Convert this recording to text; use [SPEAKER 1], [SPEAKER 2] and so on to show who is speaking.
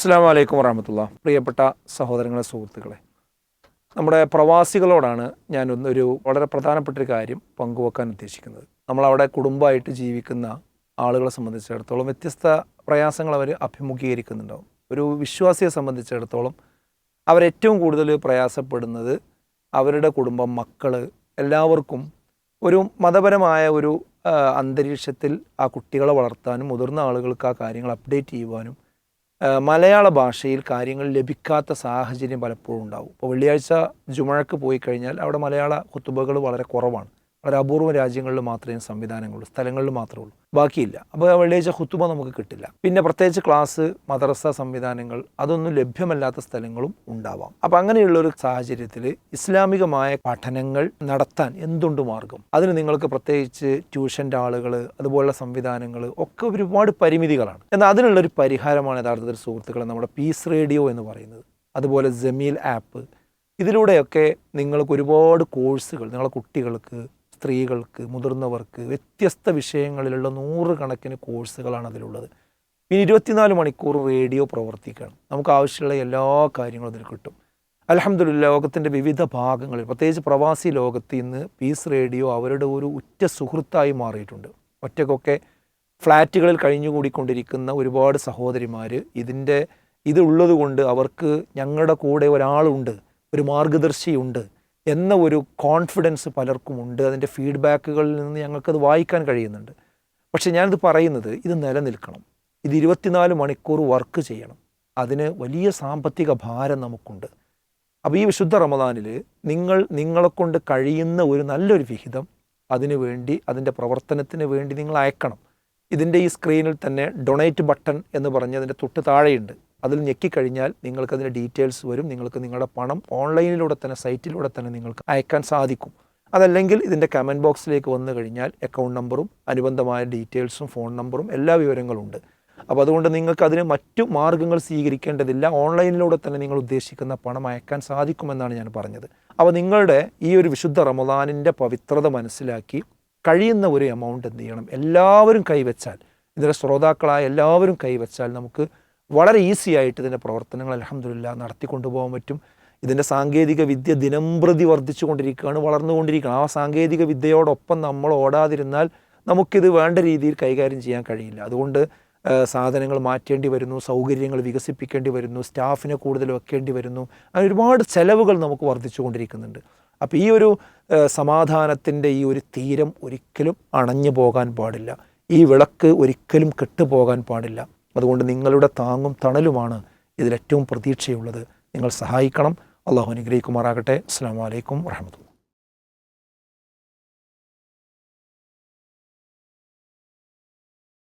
[SPEAKER 1] അസ്സലാമു അലൈക്കും വറഹ്മത്തുള്ളാഹി. പ്രിയപ്പെട്ട സഹോദരങ്ങളെ, സുഹൃത്തുക്കളെ, നമ്മുടെ പ്രവാസികളോടാണ് ഞാൻ ഒരു വളരെ പ്രധാനപ്പെട്ട ഒരു കാര്യം പങ്കുവെക്കാൻ ഉദ്ദേശിക്കുന്നത്. നമ്മളവിടെ കുടുംബമായിട്ട് ജീവിക്കുന്ന ആളുകളെ സംബന്ധിച്ചിടത്തോളം വ്യത്യസ്ത പ്രയാസങ്ങൾ അവർ അഭിമുഖീകരിക്കുന്നുണ്ടാവും. ഒരു വിശ്വാസിയെ സംബന്ധിച്ചിടത്തോളം അവരേറ്റവും കൂടുതൽ പ്രയാസപ്പെടുന്നത് അവരുടെ കുടുംബം, മക്കൾ, എല്ലാവർക്കും ഒരു മതപരമായ ഒരു അന്തരീക്ഷത്തിൽ ആ കുട്ടികളെ വളർത്താനും മുതിർന്ന ആളുകൾക്ക് ആ കാര്യങ്ങൾ അപ്ഡേറ്റ് ചെയ്യുവാനും മലയാള ഭാഷയിൽ കാര്യങ്ങൾ ലഭിക്കാത്ത സാഹചര്യം പലപ്പോഴും ഉണ്ടാവും. ഇപ്പോൾ വെള്ളിയാഴ്ച ജുമഴക്ക് പോയി കഴിഞ്ഞാൽ അവിടെ മലയാള ഖുതുബകൾ വളരെ കുറവാണ്. വളരെ അപൂർവ രാജ്യങ്ങളിൽ മാത്രമേ സംവിധാനങ്ങളുള്ളൂ, സ്ഥലങ്ങളിൽ മാത്രമേ ഉള്ളൂ, ബാക്കിയില്ല. അപ്പോൾ വെള്ളിയാഴ്ച ഖുതുബ നമുക്ക് കിട്ടില്ല. പിന്നെ പ്രത്യേകിച്ച് ക്ലാസ്, മദ്രസ സംവിധാനങ്ങൾ അതൊന്നും ലഭ്യമല്ലാത്ത സ്ഥലങ്ങളും ഉണ്ടാവാം. അപ്പോൾ അങ്ങനെയുള്ളൊരു സാഹചര്യത്തിൽ ഇസ്ലാമികമായ പഠനങ്ങൾ നടത്താൻ എന്തുണ്ട് മാർഗം? അതിന് നിങ്ങൾക്ക് പ്രത്യേകിച്ച് ട്യൂഷൻ്റെ ആളുകൾ, അതുപോലുള്ള സംവിധാനങ്ങൾ ഒക്കെ ഒരുപാട് പരിമിതികളാണ്. എന്നാൽ അതിനുള്ളൊരു പരിഹാരമാണ് യഥാർത്ഥത്തിൽ സുഹൃത്തുക്കളെ നമ്മുടെ പീസ് റേഡിയോ എന്ന് പറയുന്നത്. അതുപോലെ ജമീൽ ആപ്പ്, ഇതിലൂടെയൊക്കെ നിങ്ങൾക്ക് ഒരുപാട് കോഴ്സുകൾ നിങ്ങളുടെ കുട്ടികൾക്ക്, സ്ത്രീകൾക്ക്, മുതിർന്നവർക്ക് വ്യത്യസ്ത വിഷയങ്ങളിലുള്ള 100 കണക്കിന് കോഴ്സുകളാണ് അതിലുള്ളത്. പിന്നെ 24 മണിക്കൂർ റേഡിയോ പ്രവർത്തിക്കുകയാണ്. നമുക്ക് ആവശ്യമുള്ള എല്ലാ കാര്യങ്ങളും അതിൽ കിട്ടും. അൽഹംദുലില്ലാഹ്, ലോകത്തിൻ്റെ വിവിധ ഭാഗങ്ങളിൽ, പ്രത്യേകിച്ച് പ്രവാസി ലോകത്ത് ഇന്ന് പീസ് റേഡിയോ അവരുടെ ഒരു ഉറ്റ സുഹൃത്തായി മാറിയിട്ടുണ്ട്. ഒറ്റക്കൊക്കെ ഫ്ലാറ്റുകളിൽ കഴിഞ്ഞുകൂടിക്കൊണ്ടിരിക്കുന്ന ഒരുപാട് സഹോദരിമാർ ഇതുള്ളത് കൊണ്ട് അവർക്ക് ഞങ്ങളുടെ കൂടെ ഒരാളുണ്ട്, ഒരു മാർഗദർശിയുണ്ട് എന്ന ഒരു കോൺഫിഡൻസ് പലർക്കുമുണ്ട്. അതിൻ്റെ ഫീഡ്ബാക്കുകളിൽ നിന്ന് ഞങ്ങൾക്കത് വായിക്കാൻ കഴിയുന്നുണ്ട്. പക്ഷേ ഞാനിത് പറയുന്നത്, ഇത് നിലനിൽക്കണം, ഇത് 24 മണിക്കൂർ വർക്ക് ചെയ്യണം. അതിന് വലിയ സാമ്പത്തിക ഭാരം നമുക്കുണ്ട്. അപ്പോൾ ഈ വിശുദ്ധ റമദാനിൽ നിങ്ങളെക്കൊണ്ട് കഴിയുന്ന ഒരു നല്ലൊരു വിഹിതം അതിനു വേണ്ടി, അതിൻ്റെ പ്രവർത്തനത്തിന് വേണ്ടി നിങ്ങൾ അയക്കണം. ഇതിൻ്റെ ഈ സ്ക്രീനിൽ തന്നെ ഡൊണേറ്റ് ബട്ടൺ എന്ന് പറഞ്ഞ് അതിൻ്റെ തൊട്ട് താഴെയുണ്ട്. അതിൽ ഞെക്കിക്കഴിഞ്ഞാൽ നിങ്ങൾക്കതിൻ്റെ ഡീറ്റെയിൽസ് വരും. നിങ്ങൾക്ക് നിങ്ങളുടെ പണം ഓൺലൈനിലൂടെ തന്നെ, സൈറ്റിലൂടെ തന്നെ നിങ്ങൾക്ക് അയക്കാൻ സാധിക്കും. അതല്ലെങ്കിൽ ഇതിൻ്റെ കമൻറ്റ് ബോക്സിലേക്ക് വന്നു കഴിഞ്ഞാൽ അക്കൗണ്ട് നമ്പറും അനുബന്ധമായ ഡീറ്റെയിൽസും ഫോൺ നമ്പറും എല്ലാ വിവരങ്ങളുണ്ട്. അപ്പോൾ അതുകൊണ്ട് നിങ്ങൾക്ക് അതിന് മറ്റു മാർഗ്ഗങ്ങൾ സ്വീകരിക്കേണ്ടതില്ല. ഓൺലൈനിലൂടെ തന്നെ നിങ്ങൾ ഉദ്ദേശിക്കുന്ന പണം അയക്കാൻ സാധിക്കുമെന്നാണ് ഞാൻ പറഞ്ഞത്. അപ്പോൾ നിങ്ങളുടെ ഈ ഒരു വിശുദ്ധ റമദാനിൻ്റെ പവിത്രത മനസ്സിലാക്കി കഴിയുന്ന ഒരു എമൗണ്ട് എന്ത് ചെയ്യണം, എല്ലാവരും കൈവച്ചാൽ, ഇതിൻ്റെ ശ്രോതാക്കളായ എല്ലാവരും കൈവച്ചാൽ നമുക്ക് വളരെ ഈസി ആയിട്ട് ഇതിൻ്റെ പ്രവർത്തനങ്ങൾ അൽഹംദുലില്ലാഹ് നടത്തിക്കൊണ്ടുപോകാൻ പറ്റും. ഇതിൻ്റെ സാങ്കേതിക വിദ്യ ദിനംപ്രതി വർദ്ധിച്ചു കൊണ്ടിരിക്കുകയാണ്, വളർന്നുകൊണ്ടിരിക്കുകയാണ്. ആ സാങ്കേതിക വിദ്യയോടൊപ്പം നമ്മൾ ഓടാതിരുന്നാൽ നമുക്കിത് വേണ്ട രീതിയിൽ കൈകാര്യം ചെയ്യാൻ കഴിയില്ല. അതുകൊണ്ട് സാധനങ്ങൾ മാറ്റേണ്ടി വരുന്നു, സൗകര്യങ്ങൾ വികസിപ്പിക്കേണ്ടി വരുന്നു, സ്റ്റാഫിനെ കൂടുതൽ വെക്കേണ്ടി വരുന്നു. അങ്ങനെ ഒരുപാട് ചെലവുകൾ നമുക്ക് വർദ്ധിച്ചു കൊണ്ടിരിക്കുന്നുണ്ട്. അപ്പോൾ ഈ ഒരു സമാധാനത്തിൻ്റെ ഈ ഒരു തീരം ഒരിക്കലും അണഞ്ഞു പോകാൻ പാടില്ല. ഈ വിളക്ക് ഒരിക്കലും കെട്ടുപോകാൻ പാടില്ല. അതുകൊണ്ട് നിങ്ങളുടെ താങ്ങും തണലുമാണ് ഇതിലേറ്റവും പ്രതീക്ഷയുള്ളത്. നിങ്ങൾ സഹായിക്കണം. അള്ളാഹു അനുഗ്രഹിക്കുമാറാകട്ടെ. അസ്സലാമു അലൈക്കും വറഹ്മത്തുള്ളാഹി.